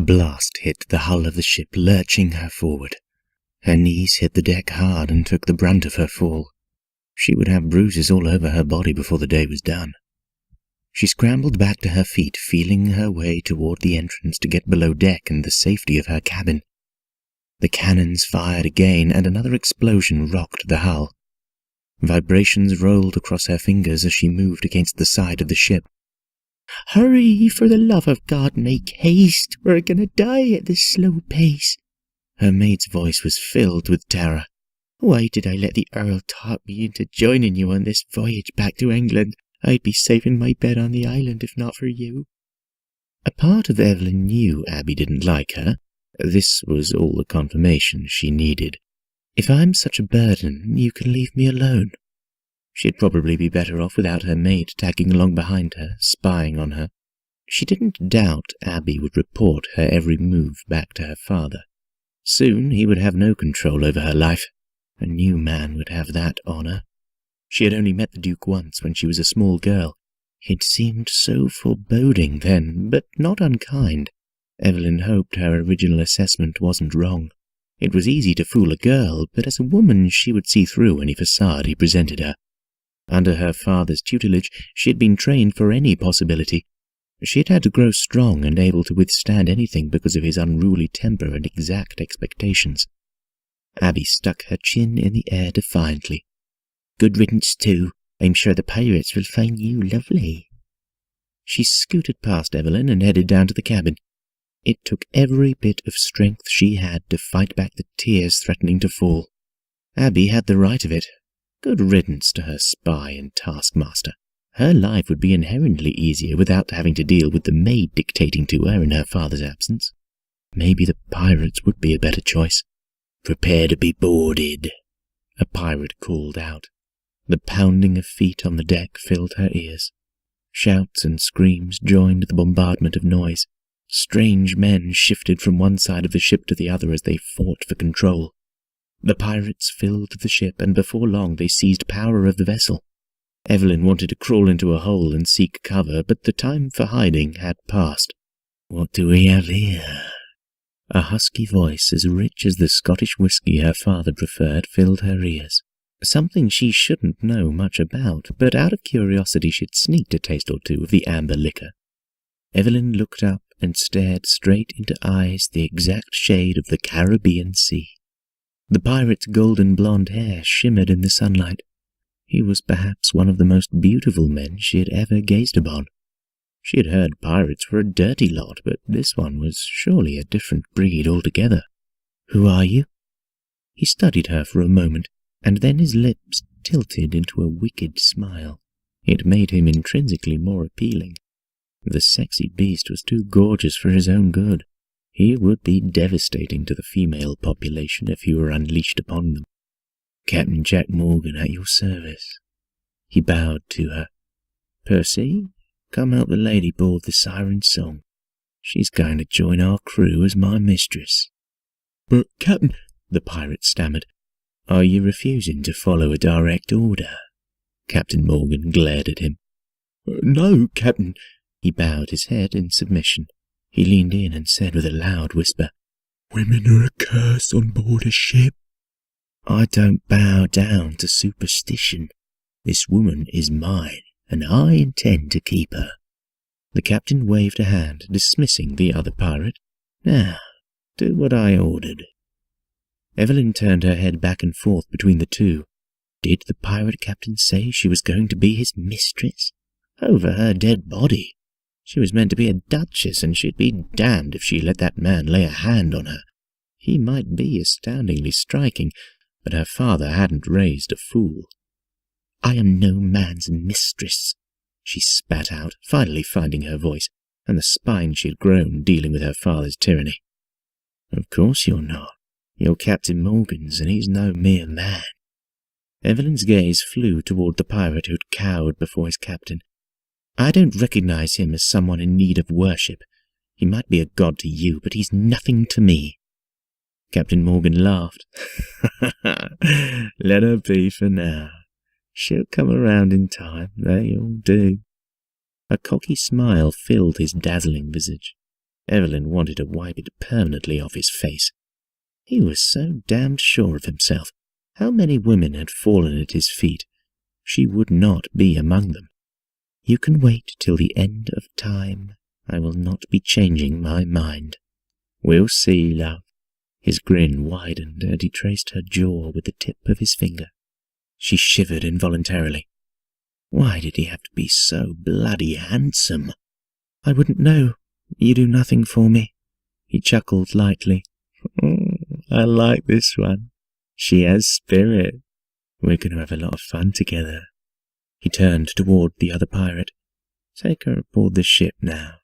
A blast hit the hull of the ship, lurching her forward. Her knees hit the deck hard and took the brunt of her fall. She would have bruises all over her body before the day was done. She scrambled back to her feet, feeling her way toward the entrance to get below deck and the safety of her cabin. The cannons fired again, and another explosion rocked the hull. Vibrations rolled across her fingers as she moved against the side of the ship. "Hurry, for the love of God, make haste! We're gonna die at this slow pace." Her mate's voice was filled with terror. "Why did I let the Earl talk me into joining you on this voyage back to England? I'd be safe in my bed on the island if not for you." A part of Evelyn knew Abby didn't like her. This was all the confirmation she needed. "If I'm such a burden, you can leave me alone." She'd probably be better off without her mate tagging along behind her, spying on her. She didn't doubt Abby would report her every move back to her father. Soon he would have no control over her life. A new man would have that honor. She had only met the Duke once when she was a small girl. He'd seemed so foreboding then, but not unkind. Evelyn hoped her original assessment wasn't wrong. It was easy to fool a girl, but as a woman she would see through any facade he presented her. Under her father's tutelage, she had been trained for any possibility. She had had to grow strong and able to withstand anything because of his unruly temper and exact expectations. Abby stuck her chin in the air defiantly. "Good riddance, too. I'm sure the pirates will find you lovely." She scooted past Evelyn and headed down to the cabin. It took every bit of strength she had to fight back the tears threatening to fall. Abby had the right of it. Good riddance to her spy and taskmaster. Her life would be inherently easier without having to deal with the maid dictating to her in her father's absence. Maybe the pirates would be a better choice. "Prepare to be boarded," a pirate called out. The pounding of feet on the deck filled her ears. Shouts and screams joined the bombardment of noise. Strange men shifted from one side of the ship to the other as they fought for control. The pirates filled the ship, and before long they seized power of the vessel. Evelyn wanted to crawl into a hole and seek cover, but the time for hiding had passed. "What do we have here?" A husky voice, as rich as the Scottish whisky her father preferred, filled her ears. Something she shouldn't know much about, but out of curiosity she'd sneaked a taste or two of the amber liquor. Evelyn looked up and stared straight into eyes the exact shade of the Caribbean Sea. The pirate's golden blonde hair shimmered in the sunlight. He was perhaps one of the most beautiful men she had ever gazed upon. She had heard pirates were a dirty lot, but this one was surely a different breed altogether. "Who are you?" He studied her for a moment, and then his lips tilted into a wicked smile. It made him intrinsically more appealing. The sexy beast was too gorgeous for his own good. He would be devastating to the female population if he were unleashed upon them. "Captain Jack Morgan at your service." He bowed to her. "Percy, come help the lady board the Siren Song. She's going to join our crew as my mistress." "But, Captain," the pirate stammered. "Are you refusing to follow a direct order?" Captain Morgan glared at him. "No, Captain." He bowed his head in submission. He leaned in and said with a loud whisper, "Women are a curse on board a ship." "I don't bow down to superstition. This woman is mine, and I intend to keep her." The captain waved a hand, dismissing the other pirate. "Now, do what I ordered." Evelyn turned her head back and forth between the two. Did the pirate captain say she was going to be his mistress? Over her dead body. She was meant to be a duchess, and she'd be damned if she let that man lay a hand on her. He might be astoundingly striking, but her father hadn't raised a fool. "I am no man's mistress," she spat out, finally finding her voice, and the spine she had grown dealing with her father's tyranny. "Of course you're not. You're Captain Morgan's, and he's no mere man." Evelyn's gaze flew toward the pirate who had cowered before his captain. "I don't recognize him as someone in need of worship. He might be a god to you, but he's nothing to me." Captain Morgan laughed. "Let her be for now. She'll come around in time, they all do." A cocky smile filled his dazzling visage. Evelyn wanted to wipe it permanently off his face. He was so damned sure of himself. How many women had fallen at his feet? She would not be among them. You can wait till the end of time. I will not be changing my mind. We'll see, love. His grin widened, and he traced her jaw with the tip of his finger. She shivered involuntarily. Why did he have to be so bloody handsome? I wouldn't know. You do nothing for me. He chuckled lightly. I like this one. She has spirit. We're going to have a lot of fun together. He turned toward the other pirate. Take her aboard the ship now.